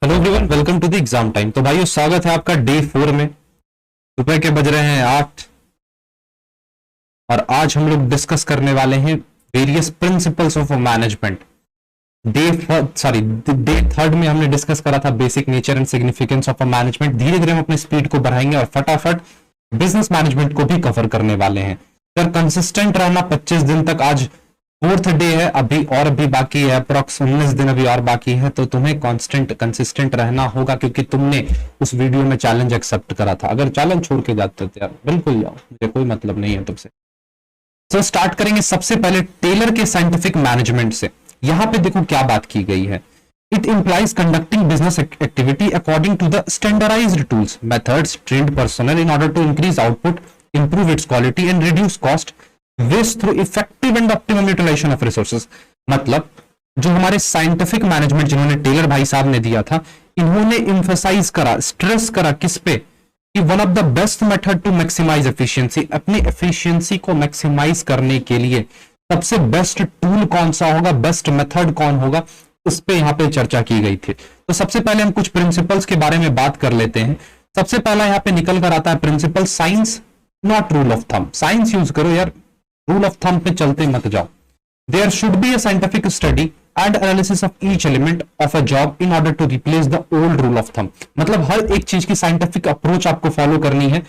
Hello everyone, welcome to the exam time. तो भाइयों, स्वागत है आपका डे 4 में। सुबह के बज रहे हैं 8 और आज हम लोग डिस्कस करने वाले हैं various principles of management. Day third में हमने डिस्कस करा था basic nature and significance of management. धीरे धीरे हम अपने स्पीड को बढ़ाएंगे और फटाफट बिजनेस मैनेजमेंट को भी कवर करने वाले हैं। अगर कंसिस्टेंट रहना 25 दिन तक, आज 4th डे है, अभी बाकी है, अप्रॉक्स 19 दिन अभी और बाकी है, तो तुम्हें कंसिस्टेंट रहना होगा क्योंकि तुमने उस वीडियो में चैलेंज एक्सेप्ट करा था। अगर चैलेंज छोड़ के जाते थे यार, बिल्कुल जाओ, मुझे कोई मतलब नहीं है तुमसे। तो स्टार्ट करेंगे सबसे पहले टेलर के साइंटिफिक मैनेजमेंट से। यहां पे देखो क्या बात की गई है। It implies conducting business activity according to the standardised tools methods trained personnel in order to increase output, improve its quality and reduce cost, this through effective and optimum utilization of resources। मतलब जो हमारे scientific management जिन्होंने Taylor भाई साहब ने दिया था, इन्होंने एम्फसाइज करा, स्ट्रेस करा किस पे कि one of the best method to maximise efficiency, अपनी एफिशिएंसी को मैक्सिमाइज करने के लिए सबसे बेस्ट टूल कौन सा होगा, बेस्ट मेथड कौन होगा, उस पे यहां पे चर्चा की गई थी। तो सबसे पहले हम कुछ प्रिंसिपल्स के बारे में बात कर लेते हैं। सबसे पहला यहां पे निकल कर आता है principle science not rule of thumb. Science use करो यार, रूल ऑफ थंब पे चलते मत जाओ। There should be a scientific study and analysis of each element of a job in order to replace the old rule of thumb. मतलब हर एक चीज की साइंटिफिक अप्रोच आपको फॉलो करनी है।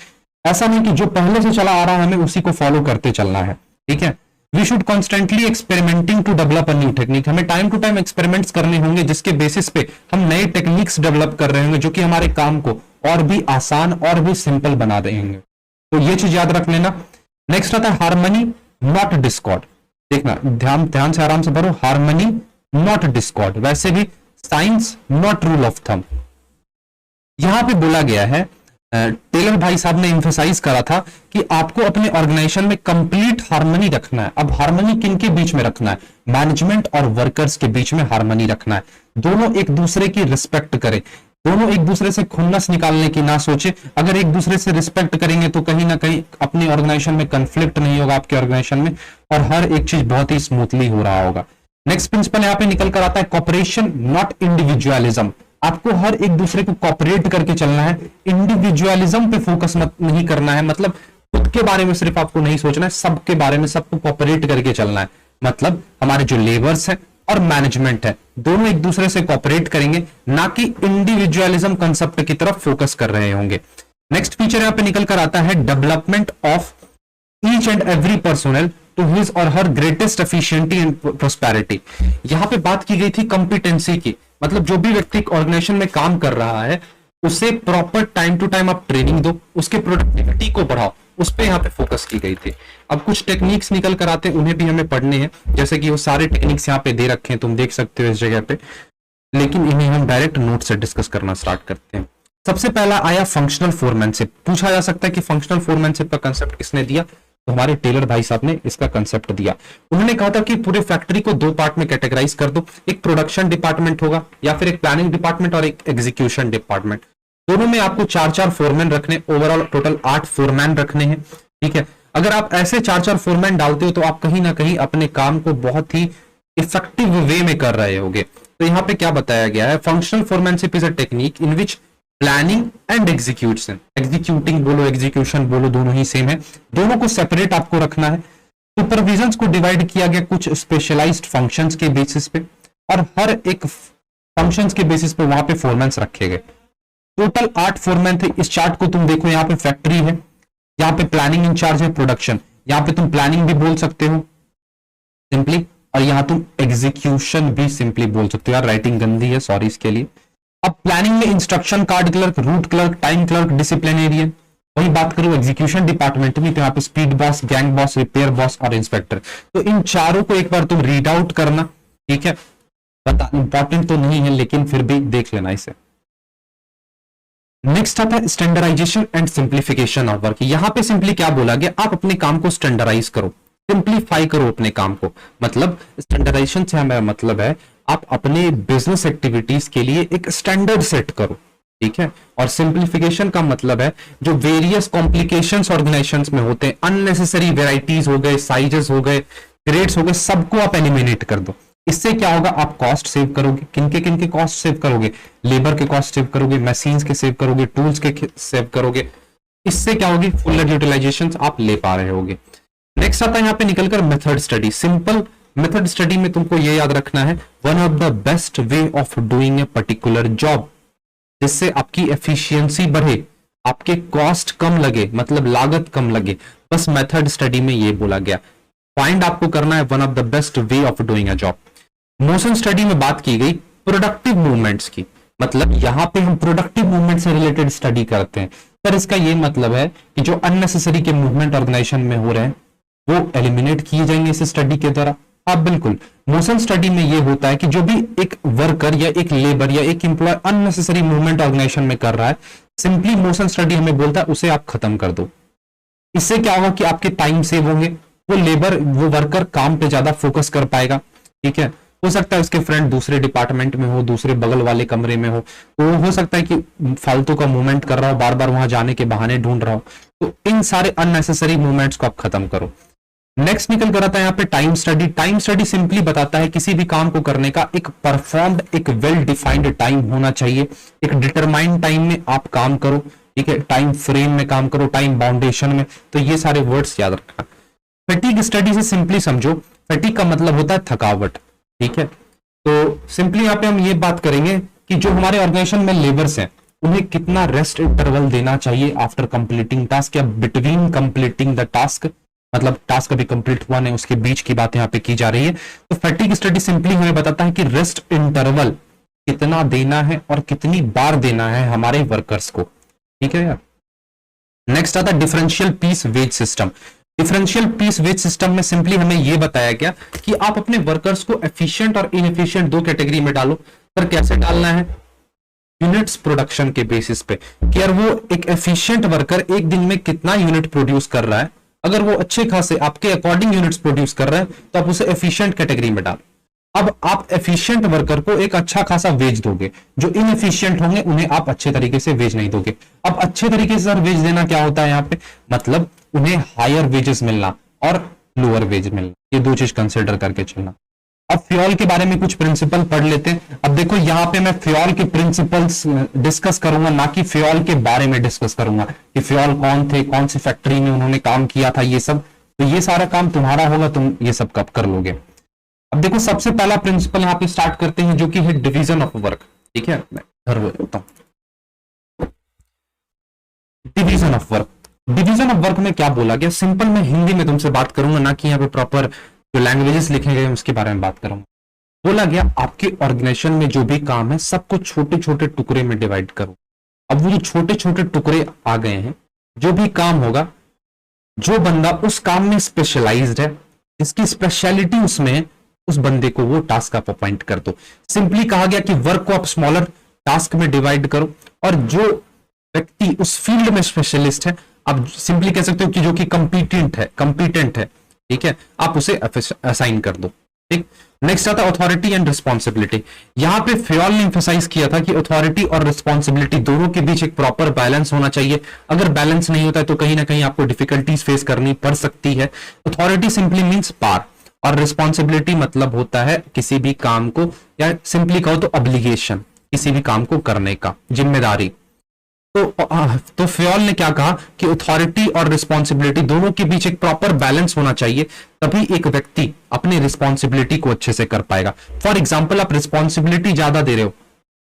ऐसा नहीं कि जो पहले से चला आ रहा है हमें उसी को फॉलो करते चलना है, ठीक है। We should constantly experimenting to develop a new technique. हमें टाइम टू टाइम एक्सपेरिमेंट्स करने होंगे जिसके बेसिस पे हम नए टेक्निक्स डेवलप कर रहे होंगे जो कि हमारे काम को और भी आसान और भी सिंपल बना देंगे। तो ये चीज याद रख लेना। नेक्स्ट आता है हार्मनी नॉट डिस्कॉर्ड। देखना, ध्यान से आराम से पढ़ो, हार्मनी नॉट डिस्कॉर्ड। वैसे भी science not rule of thumb. यहां पे बोला गया है, टेलर भाई साहब ने एम्फसाइज करा था कि आपको अपने ऑर्गेनाइजेशन में कंप्लीट हार्मनी रखना है। अब हार्मनी किन के बीच में रखना है? मैनेजमेंट और वर्कर्स के बीच में हार्मनी रखना है। दोनों एक दूसरे की रिस्पेक्ट करें, दोनों एक दूसरे से खुन्नस निकालने की ना सोचे। अगर एक दूसरे से रिस्पेक्ट करेंगे तो कहीं ना कहीं अपने ऑर्गेनाइजेशन में कंफ्लिक्ट नहीं होगा आपके ऑर्गेनाइजेशन में, और हर एक चीज बहुत ही स्मूथली हो रहा होगा। नेक्स्ट प्रिंसिपल यहां पे निकल कर आता है कॉपरेशन नॉट इंडिविजुअलिज्म। आपको हर एक दूसरे को कॉपरेट करके चलना है, इंडिविजुअलिज्म पे फोकस नहीं करना है। मतलब खुद के बारे में सिर्फ आपको नहीं सोचना है, सबके बारे में, सबको कॉपरेट करके चलना है। मतलब हमारे जो लेबर्स हैं और मैनेजमेंट है, दोनों एक दूसरे से कोऑपरेट करेंगे, ना कि इंडिविजुअलिज्म कंसेप्ट की तरफ फोकस कर रहे होंगे। नेक्स्ट फीचर यहां पे निकल कर आता है development of each and every personnel to his or her greatest efficiency and prosperity. यहां पे बात की गई थी कॉम्पिटेंसी की। मतलब जो भी व्यक्ति ऑर्गेनाइजेशन में काम कर रहा है उसे प्रॉपर टाइम टू टाइम आप ट्रेनिंग दो, उसके प्रोडक्टिविटी को बढ़ाओ, उस पे यहाँ पे फोकस की गई थी। अब कुछ टेक्निक्स निकल कर आते हैं, उन्हें भी हमें पढ़ने हैं। जैसे कि वो सारे टेक्निक्स यहाँ पे दे रखे हैं, तुम देख सकते हो इस जगह पे, लेकिन इन्हें हम डायरेक्ट नोट से डिस्कस करना स्टार्ट करते हैं। सबसे पहला आया फंक्शनल फोरमैनशिप। पूछा जा सकता है कि फंक्शनल फोरमैनशिप का कंसेप्ट किसने दिया? तो हमारे टेलर भाई साहब ने इसका कंसेप्ट दिया। उन्होंने कहा था कि पूरे फैक्ट्री को 2 पार्ट में कैटेगराइज कर दो, एक प्रोडक्शन डिपार्टमेंट होगा या फिर एक प्लानिंग डिपार्टमेंट और एक एग्जीक्यूशन डिपार्टमेंट। दोनों में आपको 4-4 फोरमैन रखने, ओवरऑल टोटल 8 फोरमैन रखने हैं, ठीक है। अगर आप ऐसे 4-4 फोरमैन डालते हो तो आप कहीं ना कहीं अपने काम को बहुत ही इफेक्टिव वे में कर रहे होगे। तो यहाँ पे क्या बताया गया है? Functional foremanship is a technique in which planning and execution, executing बोलो एग्जीक्यूशन बोलो दोनों ही सेम है, दोनों को सेपरेट आपको रखना है। सुपरविजन को डिवाइड किया गया कुछ स्पेशलाइज्ड फंक्शंस के बेसिस पे, और हर एक फंक्शंस के बेसिस पे वहां पे फोरमैन्स रखे गए। टोटल 8 फोरमैन थे। इस चार्ट को तुम देखो, यहाँ पे फैक्ट्री है, यहाँ पे प्लानिंग इंचार्ज है, प्रोडक्शन, यहाँ पे तुम प्लानिंग भी बोल सकते हो सिंपली, और यहाँ तुम एग्जीक्यूशन भी सिंपली बोल सकते हो। यार राइटिंग गंदी है, सॉरी इसके लिए। अब प्लानिंग में instruction card clerk, root clerk, time clerk, disciplinarian. वही बात करूं एग्जीक्यूशन डिपार्टमेंट में, तो यहाँ पे speed boss, gang boss, repair boss और इंस्पेक्टर। तो इन चारों को एक बार तुम रीड आउट करना, ठीक है। पता इंपॉर्टेंट तो नहीं है लेकिन फिर भी देख लेना इसे। नेक्स्ट आता है standardisation and simplification of work. यहां पे सिंपली क्या बोला गया? आप अपने काम को स्टैंडर्डाइज करो, सिंप्लीफाई करो अपने काम को। मतलब स्टैंडर्डाइजेशन से हमारा मतलब है आप अपने बिजनेस एक्टिविटीज के लिए एक स्टैंडर्ड सेट करो, ठीक है। और सिंप्लीफिकेशन का मतलब है जो वेरियस कॉम्प्लिकेशंस ऑर्गेनाइजेशंस में होते हैं, अननेसेसरी वेराइटीज हो गए, साइजेस हो गए, ग्रेड्स हो गए, सबको आप एलिमिनेट कर दो। इससे क्या होगा, आप कॉस्ट सेव करोगे। किनके कॉस्ट सेव करोगे, लेबर के कॉस्ट सेव करोगे, मशीन्स के सेव करोगे, टूल्स के सेव करोगे। इससे क्या होगी, फुलर यूटिलाइजेशन आप ले पा रहे होगे। नेक्स्ट आता है यहाँ पे निकलकर method study. Simple method study में तुमको ये याद रखना है, one of the best way of doing a particular job, जिससे आपकी एफिशिएंसी बढ़े, आपके कॉस्ट कम लगे, मतलब लागत कम लगे, बस मेथड स्टडी में ये बोला गया। फाइंड आपको करना है one of the best way of doing a job. Motion study में बात की गई प्रोडक्टिव मूवमेंट्स की, मतलब यहां पे हम प्रोडक्टिव मूवमेंट से रिलेटेड स्टडी करते हैं। सर इसका ये मतलब है कि जो अननेसेसरी के मूवमेंट ऑर्गेनाइजेशन में हो रहे हैं वो एलिमिनेट किए जाएंगे इस स्टडी के द्वारा। हाँ बिल्कुल, मोशन स्टडी में ये होता है कि जो भी एक वर्कर या एक लेबर या एक एम्प्लॉय अननेसेसरी मूवमेंट ऑर्गेनाइजेशन में कर रहा है, सिंपली मोशन स्टडी हमें बोलता है उसे आप खत्म कर दो। इससे क्या होगा कि आपके टाइम सेव होंगे, वो वर्कर काम पे ज्यादा फोकस कर पाएगा। ठीक है, हो सकता है उसके फ्रेंड दूसरे डिपार्टमेंट में हो, दूसरे बगल वाले कमरे में हो, तो हो सकता है कि फालतू का मूवमेंट कर रहा हो, बार बार वहां जाने के बहाने ढूंढ रहा हो। तो इन सारे अननेसेसरी मूवमेंट्स को आप खत्म करो। नेक्स्ट निकल कर आता है यहाँ पे time study. Time study simply बताता है किसी भी काम को करने का एक परफॉर्म्ड, एक वेल डिफाइंड टाइम होना चाहिए। एक डिटरमाइंड टाइम में आप काम करो, ठीक है, टाइम फ्रेम में काम करो, टाइम बाउंडेशन में। तो ये सारे वर्ड्स याद रखना। फैटिग स्टडी से सिंपली समझो, फैटिग का मतलब होता है थकावट। ठीक है, तो सिंपली यहाँ पे हम ये बात करेंगे कि जो हमारे ऑर्गेनाइजेशन में लेबर्स हैं उन्हें कितना रेस्ट इंटरवल देना चाहिए आफ्टर कंप्लीटिंग टास्क या बिटवीन कंप्लीटिंग द टास्क, मतलब टास्क अभी कंप्लीट हुआ नहीं उसके बीच की बात यहाँ पे की जा रही है। तो फैटिग स्टडी सिंपली हमें बताता है कि रेस्ट इंटरवल कितना देना है और कितनी बार देना है हमारे वर्कर्स को। ठीक है यार। नेक्स्ट आता है differential piece wage system. Differential piece wage system में सिंपली हमें यह बताया गया कि आप अपने वर्कर्स को एफिशिएंट और इनएफिशिएंट दो कैटेगरी में डालो। पर कैसे डालना है, यूनिट्स प्रोडक्शन के बेसिस पे कि यार वो एक एफिशिएंट वर्कर एक दिन में कितना यूनिट प्रोड्यूस कर रहा है। अगर वो अच्छे खासे आपके अकॉर्डिंग यूनिट्स प्रोड्यूस कर रहे हैं तो आप उसे एफिशिएंट कैटेगरी में डालो। अब आप एफिशिएंट वर्कर को एक अच्छा खासा वेज दोगे, जो इनएफिशिएंट होंगे उन्हें आप अच्छे तरीके से वेज नहीं दोगे। अब अच्छे तरीके से सर वेज देना क्या होता है यहाँ पे, मतलब उन्हें हायर वेजेस मिलना और लोअर वेज मिलना, ये दो चीज कंसिडर करके चलना। अब फ्यूल के बारे में कुछ प्रिंसिपल पढ़ लेते हैं। अब देखो यहाँ पे मैं फ्यूल के प्रिंसिपल्स डिस्कस करूंगा, ना कि फ्यूल के बारे में डिस्कस करूंगा कि फ्यूल कौन थे, कौन सी फैक्ट्री में उन्होंने काम किया था, ये सब। तो ये सारा काम तुम्हारा होगा, तुम ये सब कब कर लोगे। अब देखो सबसे पहला प्रिंसिपल यहाँ पे स्टार्ट करते हैं जो कि है डिवीजन ऑफ वर्क। ठीक है, मैं घर हो जाता हूं। Division of work, division of work में क्या बोला गया, सिंपल मैं हिंदी में तुमसे बात करूंगा, ना कि यहाँ पे प्रॉपर जो लैंग्वेजेस लिखे गए उसके बारे में बात करूंगा। बोला गया आपके ऑर्गेनाइजेशन में जो भी काम है सबको छोटे छोटे टुकड़े में डिवाइड करो। अब वो जो छोटे छोटे टुकड़े आ गए हैं, जो भी काम होगा, जो बंदा उस काम में स्पेशलाइज्ड है, जिसकी स्पेशलिटी उसमें है, उस बंदे को वो टास्क आप अपॉइंट कर दो। सिंपली कहा गया कि वर्क को आप स्मॉलर टास्क में डिवाइड करो और जो व्यक्ति उस फील्ड में स्पेशलिस्ट है, आप सिंपली कह सकते हो कि जो कि कंपिटेंट है, ठीक है, आप उसे असाइन कर दो। ठीक, नेक्स्ट आता है अथॉरिटी एंड रिस्पॉन्सिबिलिटी। यहां पे फ्योल ने एम्फसाइज किया था कि अथॉरिटी और रिस्पॉन्सिबिलिटी दोनों के बीच एक प्रॉपर बैलेंस होना चाहिए। अगर बैलेंस नहीं होता है तो कहीं ना कहीं आपको डिफिकल्टीज फेस करनी पड़ सकती है। अथॉरिटी सिंपली मीन्स पावर और रिस्पॉन्सिबिलिटी मतलब होता है किसी भी काम को, या सिंपली कहो तो ऑब्लिगेशन, किसी भी काम को करने का जिम्मेदारी। तो फ्योल ने क्या कहा कि अथॉरिटी और रिस्पॉन्सिबिलिटी दोनों के बीच एक प्रॉपर बैलेंस होना चाहिए, तभी एक व्यक्ति अपनी रिस्पॉन्सिबिलिटी को अच्छे से कर पाएगा। फॉर एग्जाम्पल आप रिस्पॉन्सिबिलिटी ज्यादा दे रहे हो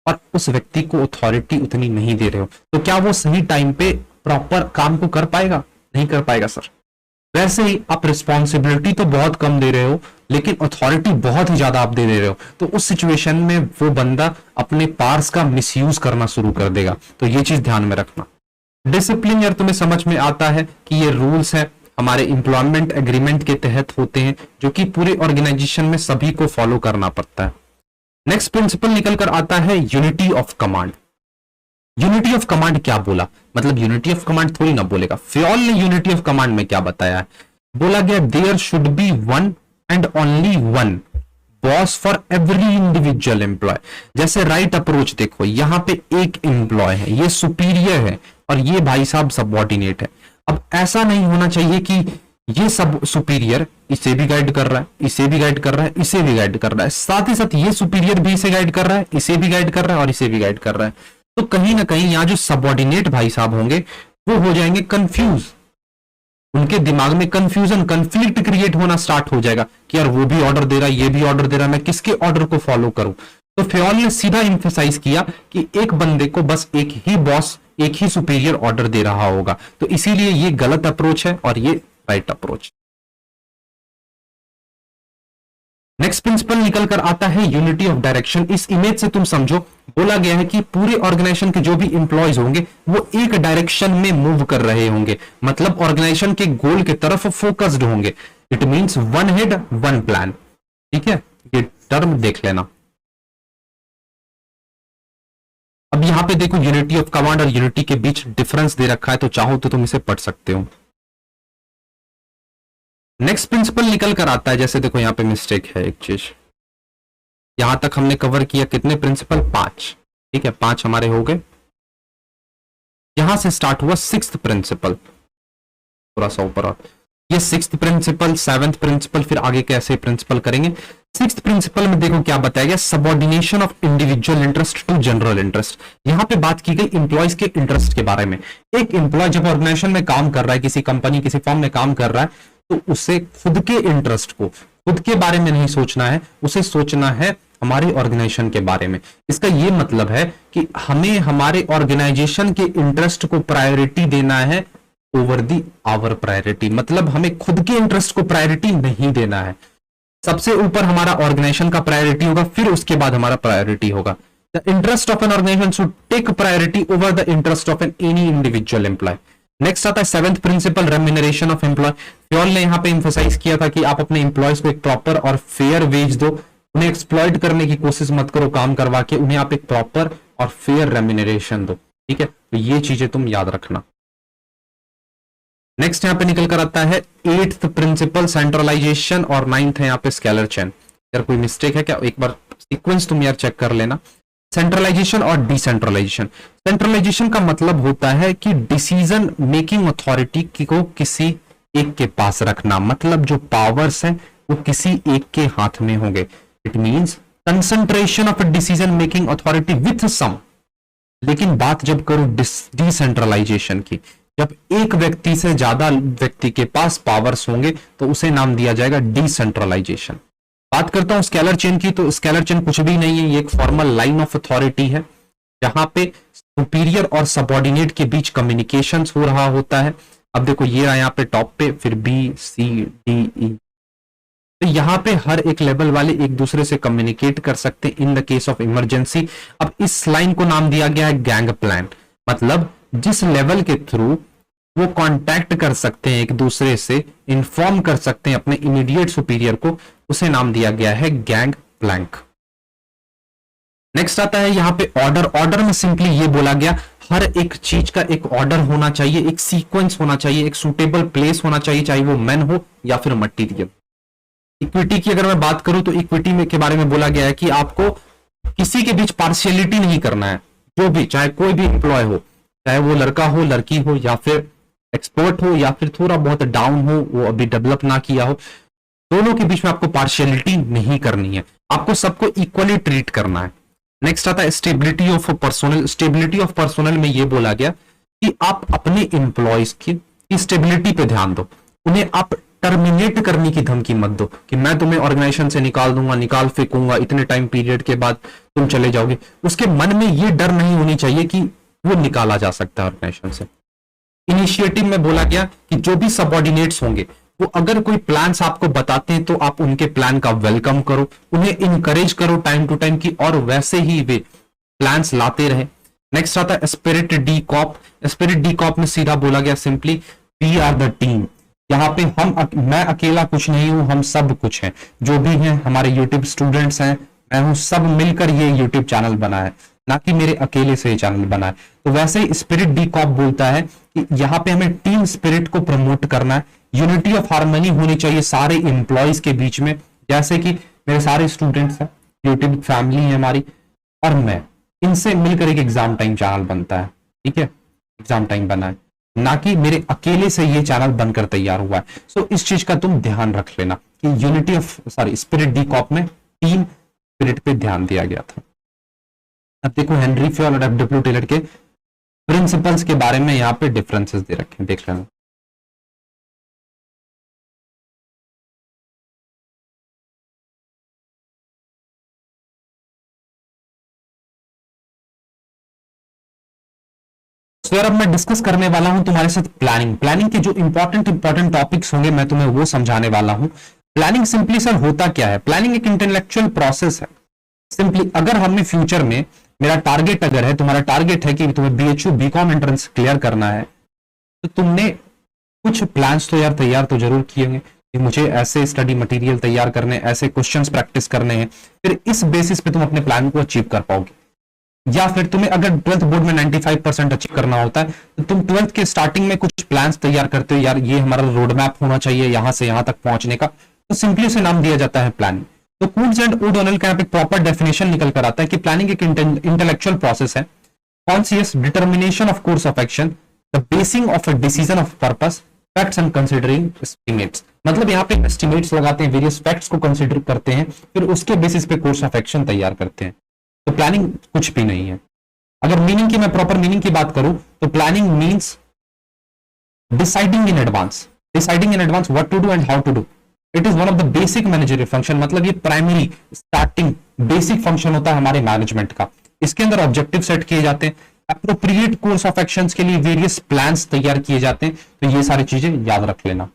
और उस व्यक्ति को अथॉरिटी उतनी नहीं दे रहे हो, तो क्या वो सही टाइम पे प्रॉपर काम को कर पाएगा? नहीं कर पाएगा सर। वैसे ही आप रिस्पॉन्सिबिलिटी तो बहुत कम दे रहे हो लेकिन अथॉरिटी बहुत ही ज्यादा आप दे रहे हो, तो उस सिचुएशन में वो बंदा अपने पावर्स का मिसयूज करना शुरू कर देगा। तो ये चीज ध्यान में रखना। डिसिप्लिन यार तुम्हें समझ में आता है कि ये रूल्स है हमारे एम्प्लॉयमेंट एग्रीमेंट के तहत होते हैं, जो कि पूरे ऑर्गेनाइजेशन में सभी को फॉलो करना पड़ता है। नेक्स्ट प्रिंसिपल निकल कर आता है unity of command. Unity of command क्या बोला, मतलब यूनिटी ऑफ कमांड थोड़ी ना बोलेगा। फ्योल ने यूनिटी ऑफ कमांड में क्या बताया है, बोला गया there should be one and only one boss for every individual employee. जैसे राइट अप्रोच देखो, यहां पे एक एम्प्लॉय है, ये सुपीरियर है और ये भाई साहब सबऑर्डिनेट है। अब ऐसा नहीं होना चाहिए कि ये सब सुपीरियर इसे भी गाइड कर रहा है, इसे भी गाइड कर रहा है, इसे भी गाइड कर रहा है, साथ ही साथ ये सुपीरियर भी इसे गाइड कर रहा है, इसे भी गाइड कर रहा है और इसे भी गाइड कर रहा है। तो कहीं ना कहीं यहाँ जो सबऑर्डिनेट भाई साहब होंगे वो हो जाएंगे कंफ्यूज, उनके दिमाग में कंफ्यूजन, कंफ्लिक्ट क्रिएट होना स्टार्ट हो जाएगा कि यार वो भी ऑर्डर दे रहा है, ये भी ऑर्डर दे रहा है, मैं किसके ऑर्डर को फॉलो करूं। तो फ्योल ने सीधा इंफेसाइज किया कि एक बंदे को बस एक ही बॉस, एक ही सुपीरियर ऑर्डर दे रहा होगा। तो इसीलिए ये गलत अप्रोच है और ये राइट अप्रोच। नेक्स्ट प्रिंसिपल निकल कर आता है यूनिटी ऑफ डायरेक्शन। इस इमेज से तुम समझो, बोला गया है कि पूरे ऑर्गेनाइजेशन के जो भी इंप्लॉयज होंगे वो एक डायरेक्शन में मूव कर रहे होंगे, मतलब ऑर्गेनाइजेशन के गोल की तरफ फोकस्ड होंगे। It means one head one plan. ठीक है, ये टर्म देख लेना। अब यहां पे देखो यूनिटी ऑफ कमांड और यूनिटी के बीच डिफरेंस दे रखा है, तो चाहो तो तुम इसे पढ़ सकते हो। नेक्स्ट प्रिंसिपल निकल कर आता है, जैसे देखो यहां पे मिस्टेक है एक चीज, यहां तक हमने कवर किया कितने प्रिंसिपल, 5। ठीक है, 5 हमारे हो गए। यहां से स्टार्ट हुआ सिक्स्थ प्रिंसिपल, थोड़ा सा ऊपर और ये सिक्स्थ प्रिंसिपल, सेवंथ प्रिंसिपल, फिर आगे कैसे प्रिंसिपल करेंगे। सिक्स्थ प्रिंसिपल में देखो क्या बताया गया, subordination of individual interest to general interest. यहां पे बात की गई इंप्लॉयज के इंटरेस्ट के बारे में। एक इंप्लॉय जब ऑर्गेनाइजेशन में काम कर रहा है, किसी कंपनी किसी फर्म में काम कर रहा है, तो उसे खुद के इंटरेस्ट को, खुद के बारे में नहीं सोचना है, उसे सोचना है हमारे ऑर्गेनाइजेशन के बारे में। इसका यह मतलब है कि हमें हमारे ऑर्गेनाइजेशन के इंटरेस्ट को प्रायोरिटी देना है ओवर दी आवर प्रायोरिटी। मतलब हमें खुद के इंटरेस्ट को प्रायोरिटी नहीं देना है, सबसे ऊपर हमारा ऑर्गेनाइजेशन का प्रायोरिटी होगा, फिर उसके बाद हमारा प्रायोरिटी होगा। The interest of an organisation should take priority over the interest of an any individual employee. Next आता है seventh principle, remuneration of employee. Fayol ने यहां पे एम्फसाइज किया था कि आप अपने एम्प्लॉयज को एक प्रॉपर और फेयर वेज दो, उन्हें एक्सप्लॉइट करने की कोशिश मत करो काम करवा के, उन्हें आप एक प्रॉपर और फेयर रेम्यूनरेशन दो। ठीक है, तो ये चीजें तुम याद रखना। नेक्स्ट यहां पे निकल कर आता है एट्थ प्रिंसिपल, सेंट्रलाइजेशन, और नाइन्थ है यहां पे स्केलर चेन। यार कोई मिस्टेक है क्या, एक बार सीक्वेंस तुम यार चेक कर लेना। सेंट्रलाइजेशन और डिसेंट्रलाइजेशन। सेंट्रलाइजेशन का मतलब होता है कि डिसीजन मेकिंग अथॉरिटी को किसी एक के पास रखना, मतलब जो पावर्स हैं वो किसी एक के हाथ में होंगे। It means concentration of decision making authority with some. लेकिन बात जब करूं डिसेंट्रलाइजेशन की, जब एक व्यक्ति से ज्यादा व्यक्ति के पास पावर्स होंगे तो उसे नाम दिया जाएगा डिसेंट्रलाइजेशन। बात करता हूं स्केलर चेन की, तो स्केलर चेन कुछ भी नहीं है, ये एक फॉर्मल लाइन ऑफ अथॉरिटी है जहां पे सुपीरियर और सबऑर्डिनेट के बीच कम्युनिकेशन हो रहा होता है। अब देखो ये यहाँ पे टॉप पे, फिर बी सी डी ई, तो यहां पे हर एक लेवल वाले एक दूसरे से कम्युनिकेट कर सकते हैं in the case of emergency. अब इस लाइन को नाम दिया गया है गैंग प्लान, मतलब जिस लेवल के थ्रू वो कांटेक्ट कर सकते हैं एक दूसरे से, इन्फॉर्म कर सकते हैं अपने इमीडिएट सुपीरियर को, उसे नाम दिया गया है गैंग प्लैंक। नेक्स्ट आता है यहां पे ऑर्डर। ऑर्डर में सिंपली ये बोला गया हर एक चीज का एक ऑर्डर होना चाहिए, एक सीक्वेंस होना चाहिए, एक सुटेबल प्लेस होना चाहिए, चाहे वो मैन हो या फिर मटीरियल। इक्विटी की अगर मैं बात करूं तो इक्विटी में के बारे में बोला गया है कि आपको किसी के बीच पार्शियलिटी नहीं करना है, जो भी चाहे कोई भी एम्प्लॉय हो, चाहे वो लड़का हो लड़की हो या फिर एक्सपर्ट हो या फिर थोड़ा बहुत डाउन हो, वो अभी डेवलप ना किया हो, दोनों के बीच में आपको पार्शियलिटी नहीं करनी है, आपको सबको इक्वली ट्रीट करना है। नेक्स्ट आता है stability of personnel. Stability of personnel में यह बोला गया कि आप अपने इंप्लॉयज की स्टेबिलिटी पे ध्यान दो, उन्हें आप टर्मिनेट करने की धमकी मत दो कि मैं तुम्हें ऑर्गेनाइजेशन से निकाल दूंगा, निकाल फेंकूंगा, इतने टाइम पीरियड के बाद तुम चले जाओगे। उसके मन में यह डर नहीं होनी चाहिए कि वो निकाला जा सकता है ऑर्गेनाइजेशन से। इनिशिएटिव में बोला गया कि जो भी सबऑर्डिनेट्स होंगे वो अगर कोई प्लान्स आपको बताते हैं तो आप उनके प्लान का वेलकम करो, उन्हें इनकरेज करो टाइम टू टाइम की, और वैसे ही वे प्लान्स लाते रहे। नेक्स्ट आता है spirit de corps. Spirit de corps में सीधा बोला गया simply we are the team. यहाँ पे मैं अकेला कुछ नहीं हूं, हम सब कुछ हैं, जो भी हैं हमारे यूट्यूब स्टूडेंट्स हैं, मैं हूं, सब मिलकर ये यूट्यूब चैनल बना है, ना कि मेरे अकेले से ये चैनल बना है। तो वैसे ही स्पिरिट डी कॉप बोलता है कि यहाँ पे हमें टीम स्पिरिट को प्रमोट करना है, यूनिटी ऑफ हार्मनी होनी चाहिए सारे इंप्लॉयज के बीच में, जैसे कि मेरे सारे स्टूडेंट्स हैं, यूट्यूब फैमिली है हमारी, और मैं, इनसे मिलकर एक एग्जाम टाइम चैनल बनता है। ठीक है, एग्जाम टाइम बना है। ना कि मेरे अकेले से ये चैनल बनकर तैयार हुआ है। सो इस चीज का तुम ध्यान रख लेना कि unity of spirit de corps में टीम स्पिरिट पे ध्यान दिया गया था। अब देखो हेनरी फ्योल और एफ.डब्ल्यू. टेलर के प्रिंसिपल्स के बारे में यहाँ पे डिफरेंसेस दे रखे हैं, देख लेना। तो यार अब मैं डिस्कस करने वाला हूं तुम्हारे साथ प्लानिंग के जो इंपॉर्टेंट टॉपिक्स होंगे मैं तुम्हें वो समझाने वाला हूं। प्लानिंग सिंपली सर होता क्या है? प्लानिंग एक इंटेलेक्चुअल प्रोसेस है। सिंपली अगर हमें फ्यूचर में, मेरा टारगेट अगर है, तुम्हारा टारगेट है कि तुम्हें बीएचयू बीकॉम एंट्रेंस क्लियर करना है, तो तुमने कुछ प्लान्स तो यार तैयार तो जरूर किए होंगे कि मुझे ऐसे स्टडी मटेरियल तैयार करने, ऐसे क्वेश्चंस प्रैक्टिस करने हैं, फिर इस बेसिस पे तुम अपने प्लान को अचीव कर पाओगे। या फिर तुम्हें अगर 12th बोर्ड में 95% अचीव करना होता है तो तुम 12th के स्टार्टिंग में कुछ प्लान्स तैयार करते हो, यार ये हमारा रोड मैप होना चाहिए यहां से यहां तक पहुंचने का, तो सिंपली उसे नाम दिया जाता है प्लानिंग। तो कूड्स एंड ओडोनेल का यहाँ पे प्रॉपर डेफिनेशन निकल कर आता है कि प्लानिंग एक इंटेलेक्चुअल प्रोसेस है, conscious determination of course of action, the basin of a decision of purpose, facts and considering estimates. मतलब यहाँ पे एस्टिमेट्स लगाते हैं, वेरियस फैक्ट्स को कंसिडर करते हैं, फिर उसके बेसिस पे कोर्स ऑफ एक्शन तैयार करते हैं। तो प्लानिंग कुछ भी नहीं है। अगर मीनिंग की, मैं प्रॉपर मीनिंग की बात करूं तो planning means deciding in advance what to do and how to do. It is one of the basic managerial function, मतलब ये प्राइमरी स्टार्टिंग बेसिक फंक्शन होता है हमारे मैनेजमेंट का। इसके अंदर ऑब्जेक्टिव सेट किए जाते हैं, अप्रोप्रिएट कोर्स ऑफ एक्शंस के लिए वेरियस प्लान्स तैयार किए जाते हैं। तो ये सारी चीजें याद रख लेना।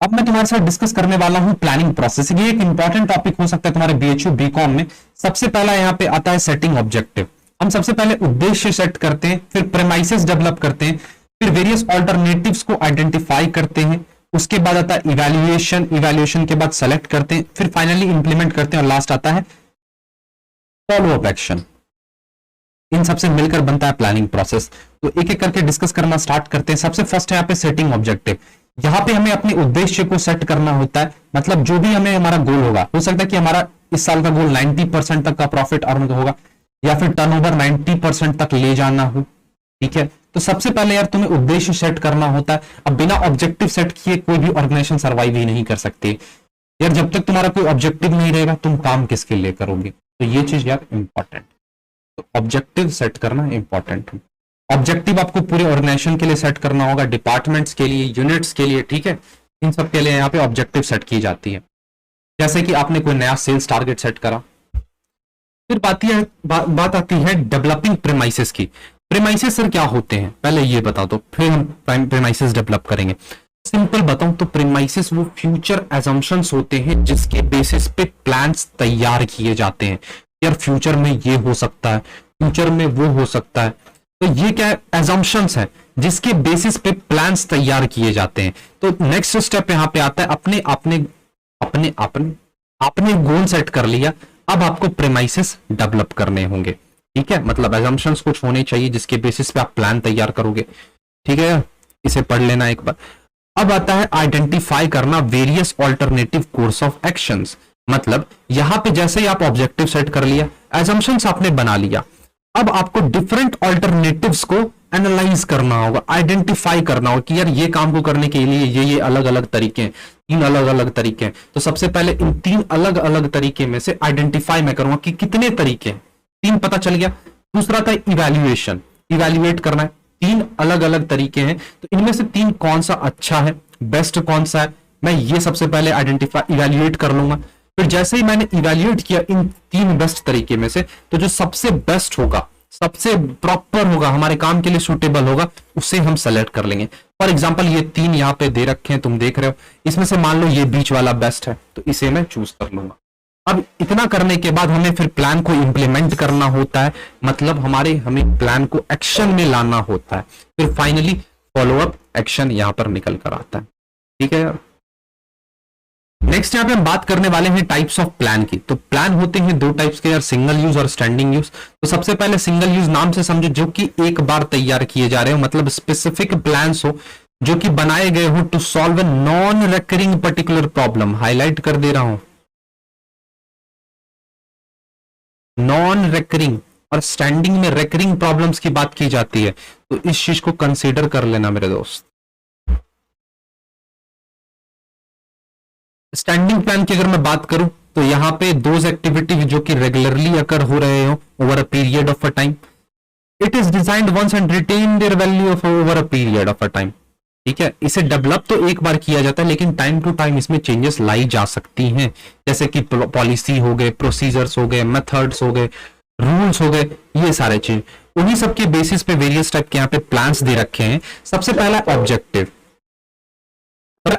अब मैं तुम्हारे साथ डिस्कस करने वाला हूं प्लानिंग प्रोसेस। ये एक इंपॉर्टेंट टॉपिक हो सकता है तुम्हारे बीएचयू बीकॉम में। सबसे पहला यहाँ पे आता है सेटिंग ऑब्जेक्टिव। हम सबसे पहले उद्देश्य सेट करते हैं, फिर प्रेमाइसेस डेवलप करते हैं, फिर वेरियस ऑल्टरनेटिव्स को आइडेंटिफाई करते हैं, उसके बाद आता है इवैल्यूएशन के बाद सेलेक्ट करते हैं, फिर फाइनली इंप्लीमेंट करते हैं और लास्ट आता है फॉलो अप एक्शन। इन सबसे मिलकर बनता है प्लानिंग प्रोसेस। तो एक एक करके डिस्कस करना स्टार्ट करते हैं। सबसे फर्स्ट है यहाँ पे सेटिंग ऑब्जेक्टिव। यहाँ पे हमें अपने उद्देश्य को सेट करना होता है, मतलब जो भी हमें हमारा गोल होगा, हो सकता है कि हमारा इस साल का गोल 90% तक का प्रॉफिट अर्न होगा, या फिर टर्नओवर 90% तक ले जाना हो, ठीक है। तो सबसे पहले यार तुम्हें उद्देश्य सेट करना होता है। अब बिना ऑब्जेक्टिव सेट किए कोई भी ऑर्गेनाइजेशन सर्वाइव ही नहीं कर सकती यार। जब तक तुम्हारा कोई ऑब्जेक्टिव नहीं रहेगा तुम काम किसके लिए करोगे? तो ये चीज यार इंपॉर्टेंट, तो ऑब्जेक्टिव सेट करना इंपॉर्टेंट है। ऑब्जेक्टिव आपको पूरे ऑर्गेनाइजेशन के लिए सेट करना होगा, डिपार्टमेंट्स के लिए, यूनिट्स के लिए, ठीक है। इन सब के लिए यहाँ पे ऑब्जेक्टिव सेट की जाती है। जैसे कि आपने कोई नया सेल्स टारगेट सेट करा, फिर बात आती है डेवलपिंग प्रेमाइसेस की। प्रेमाइसेस सर क्या होते हैं पहले ये बता दो, फिर हम प्रेमाइसेस डेवलप करेंगे। सिंपल बताऊं तो प्रेमाइसेस वो फ्यूचर एजम्पशंस होते हैं जिसके बेसिस पे प्लान्स तैयार किए जाते हैं। यार फ्यूचर में ये हो सकता है, फ्यूचर में वो हो सकता है, तो ये क्या एजम्पशंस है जिसके बेसिस पे प्लान्स तैयार किए जाते हैं। तो नेक्स्ट स्टेप यहां पे आता है अपने अपने अपने अपने आपने गोल सेट कर लिया, अब आपको प्रेमाइसेस डेवलप करने होंगे, ठीक है। मतलब एजम्पशंस कुछ होने चाहिए जिसके बेसिस पे आप प्लान तैयार करोगे, ठीक है। इसे पढ़ लेना एक बार। अब आता है आइडेंटिफाई करना various alternative course of actions. मतलब यहां पे जैसे ही आप ऑब्जेक्टिव सेट कर लिया, एजम्पशंस आपने बना लिया, अब आपको डिफरेंट ऑल्टरनेटिव्स को एनालाइज करना होगा, आइडेंटिफाई करना होगा कि यार ये काम को करने के लिए ये अलग अलग तरीके हैं, 3 अलग अलग तरीके हैं। तो सबसे पहले इन 3 अलग अलग तरीके में से आइडेंटिफाई मैं करूंगा कि कितने तरीके हैं, 3 पता चल गया। दूसरा था इवैल्यूएशन, इवैल्यूएट करना है, 3 अलग अलग तरीके हैं, तो इनमें से 3 कौन सा अच्छा है, बेस्ट कौन सा है, मैं ये सबसे पहले आइडेंटिफाई इवैल्यूएट कर लूंगा। फिर जैसे ही मैंने इवैल्यूएट किया इन 3 बेस्ट तरीके में से, तो जो सबसे बेस्ट होगा, सबसे प्रॉपर होगा, हमारे काम के लिए सुटेबल होगा, उसे हम सेलेक्ट कर लेंगे। फॉर एग्जांपल ये 3 यहाँ पे दे रखे हैं, तुम देख रहे हो, इसमें से मान लो ये बीच वाला बेस्ट है, तो इसे मैं चूज कर लूंगा। अब इतना करने के बाद हमें फिर प्लान को इंप्लीमेंट करना होता है, मतलब हमें प्लान को एक्शन में लाना होता है। फिर फाइनली फॉलो अप एक्शन यहां पर निकल कर आता है, ठीक है यार। नेक्स्ट यहाँ पे हम बात करने वाले हैं टाइप्स ऑफ प्लान की। तो प्लान होते हैं 2 टाइप्स के यार, सिंगल यूज और स्टैंडिंग यूज। तो सबसे पहले सिंगल यूज नाम से समझो, जो कि एक बार तैयार किए जा रहे हो, मतलब स्पेसिफिक प्लान्स हो जो कि बनाए गए हो to solve a non recurring particular problem, highlight कर दे रहा हूं, नॉन रेकरिंग। और स्टैंडिंग में रेकरिंग प्रॉब्लम्स की बात की जाती है, तो इस चीज को कंसीडर कर लेना मेरे दोस्त। स्टैंडिंग प्लान की अगर मैं बात करूं तो यहां पे दोज एक्टिविटी जो कि रेगुलरली अकर हो रहे हो over a period of a time, it is designed once and retain their value of over a period of a time. ठीक है, इसे डेवलप तो एक बार किया जाता है, लेकिन टाइम टू टाइम इसमें चेंजेस लाई जा सकती हैं, जैसे कि पॉलिसी हो गए, प्रोसीजर्स हो गए, मेथड्स हो गए, रूल्स हो गए, ये सारे चीज। उन्हीं सबके बेसिस पे वेरियस टाइप के यहाँ पे प्लान्स दे रखे हैं। सबसे पहला ऑब्जेक्टिव,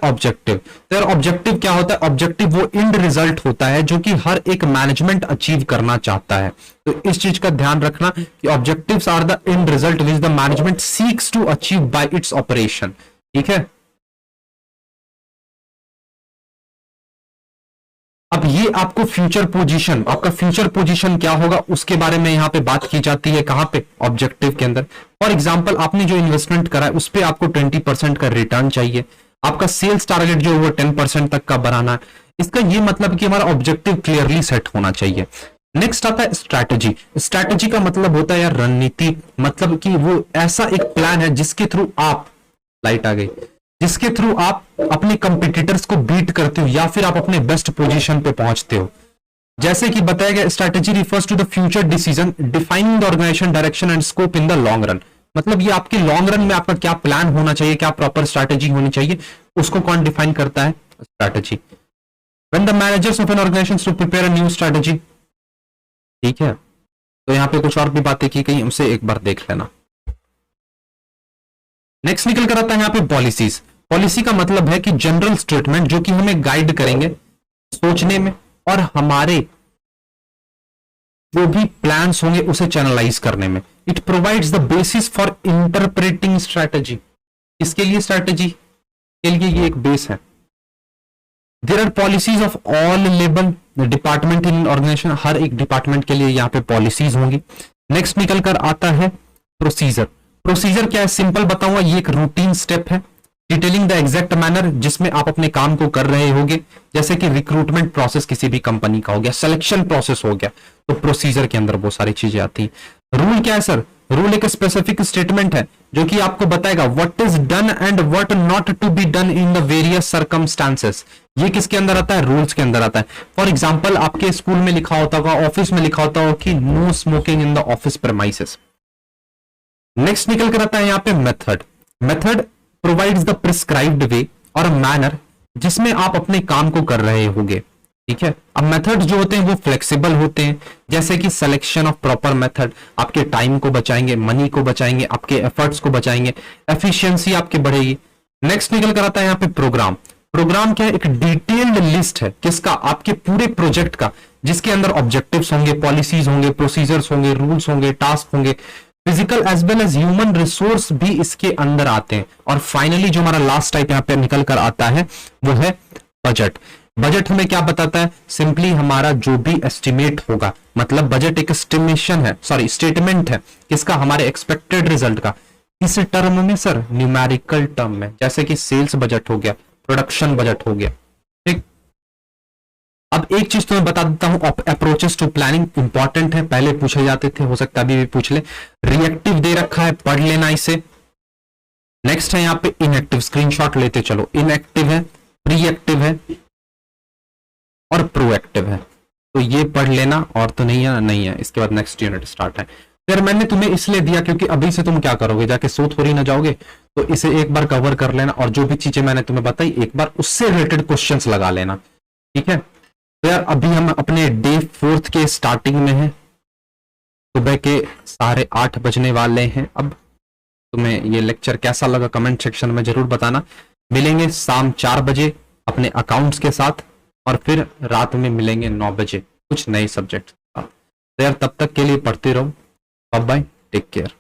ऑब्जेक्टिव तो यार ऑब्जेक्टिव क्या होता है? ऑब्जेक्टिव वो इंड रिजल्ट होता है जो कि हर एक मैनेजमेंट अचीव करना चाहता है। तो इस चीज का ध्यान रखना कि objectives are the end result which the management seeks to achieve by its operation. ठीक है, अब ये आपको फ्यूचर पोजीशन, आपका फ्यूचर पोजीशन क्या होगा उसके बारे में यहां पे बात की जाती है। कहां पे? ऑब्जेक्टिव के अंदर। फॉर एग्जांपल आपने जो इन्वेस्टमेंट करा है उस पर आपको 20% का रिटर्न चाहिए, आपका सेल्स टारगेट जो है वो 10% तक का बनाना है। इसका ये मतलब कि हमारा ऑब्जेक्टिव क्लियरली सेट होना चाहिए। नेक्स्ट आता है स्ट्रैटेजी। स्ट्रैटेजी का मतलब होता है यार रणनीति, मतलब कि वो ऐसा एक प्लान है जिसके थ्रू आप, लाइट आ गई, जिसके थ्रू आप अपने कंपिटिटर्स को बीट करते हो या फिर आप अपने बेस्ट पोजीशन पे पहुंचते हो। जैसे कि बताया गया, strategy refers to the future decision defining the organisation direction and scope in the long run. मतलब ये आपके लॉन्ग रन में आपका क्या प्लान होना चाहिए, क्या प्रॉपर स्ट्रैटेजी होनी चाहिए, उसको कौन डिफाइन करता है? Strategy. When the managers of an organisation to prepare a new strategy. ठीक है, तो यहां पे कुछ और भी बातें की गई, उनसे एक बार देख लेना। नेक्स्ट निकल कर आता है यहाँ पे पॉलिसीज। पॉलिसी का मतलब है कि जनरल स्टेटमेंट जो कि हमें गाइड करेंगे सोचने में और हमारे जो भी प्लान्स होंगे उसे चैनलाइज करने में। It provides the basis for interpreting strategy. इसके लिए स्ट्रैटेजी के लिए ये एक बेस है। There are policies of all level department in organization, हर एक डिपार्टमेंट के लिए यहाँ पे पॉलिसीज होंगी। नेक्स्ट निकल कर आता है प्रोसीजर। प्रोसीजर क्या है? सिंपल बताऊंगा, ये एक रूटीन स्टेप है डिटेलिंग द एग्जैक्ट मैनर जिसमें आप अपने काम को कर रहे होगे, जैसे कि रिक्रूटमेंट प्रोसेस किसी भी कंपनी का हो गया, सिलेक्शन प्रोसेस हो गया, तो प्रोसीजर के अंदर वो सारी चीजें आती हैं। रूल क्या है सर? रूल एक स्पेसिफिक स्टेटमेंट है जो कि आपको बताएगा what is done and what not to be done in the various circumstances. ये किसके अंदर आता है? रूल्स के अंदर आता है। फॉर एग्जाम्पल आपके स्कूल में लिखा होता होगा, ऑफिस में लिखा होता होगा कि no smoking in the office premises. Next निकल कर आता है यहाँ पे method. Method provides the prescribed way और मैनर जिसमें आप अपने काम को कर रहे होंगे। ठीक है, अब मेथड जो होते हैं वो फ्लेक्सिबल होते हैं, जैसे कि सिलेक्शन ऑफ प्रॉपर मेथड आपके टाइम को बचाएंगे, मनी को बचाएंगे, आपके एफर्ट्स को बचाएंगे, एफिशिएंसी आपकी बढ़ेगी। नेक्स्ट निकल कर आता है यहाँ पे प्रोग्राम। प्रोग्राम क्या है? एक डिटेल्ड लिस्ट है किसका? आपके पूरे प्रोजेक्ट का, जिसके अंदर ऑब्जेक्टिव्स होंगे, पॉलिसीज होंगे, प्रोसीजर्स होंगे, रूल्स होंगे, टास्क होंगे, physical as well as human resource भी इसके अंदर आते हैं। और फाइनली जो हमारा लास्ट टाइप यहाँ पे निकल कर आता है वो है बजट। बजट हमें क्या बताता है? सिंपली हमारा जो भी एस्टिमेट होगा, मतलब बजट एक एस्टिमेशन है, सॉरी स्टेटमेंट है किसका? हमारे एक्सपेक्टेड रिजल्ट का। इस टर्म में सर न्यूमेरिकल टर्म में, जैसे कि सेल्स बजट हो गया, प्रोडक्शन बजट हो गया। ठीक, अब एक चीज तो मैं बता देता हूं, अप्रोचेस टू प्लानिंग इंपॉर्टेंट है, पहले पूछे जाते थे, हो सकता है अभी भी पूछ ले। रिएक्टिव दे रखा है, पढ़ लेना इसे। नेक्स्ट है यहाँ पे इनएक्टिव, स्क्रीनशॉट लेते चलो। इनएक्टिव है, प्रीएक्टिव है और प्रोएक्टिव है, तो ये पढ़ लेना। और तो नहीं है, नहीं है, इसके बाद नेक्स्ट यूनिट स्टार्ट है। फिर मैंने तुम्हें इसलिए दिया क्योंकि अभी से तुम क्या करोगे, जाके सो थोड़ी ना जाओगे, तो इसे एक बार कवर कर लेना और जो भी चीजें मैंने तुम्हें बताई एक बार उससे रिलेटेड क्वेश्चंस लगा लेना। ठीक है, तो यार अभी हम अपने डे 4 के स्टार्टिंग में हैं, सुबह के 8:30 बजने वाले हैं। अब तुम्हें ये लेक्चर कैसा लगा कमेंट सेक्शन में जरूर बताना। मिलेंगे शाम 4 बजे अपने अकाउंट्स के साथ और फिर रात में मिलेंगे 9 बजे कुछ नए सब्जेक्ट के साथ। तो यार तब तक के लिए पढ़ते रहो। Bye bye, take care.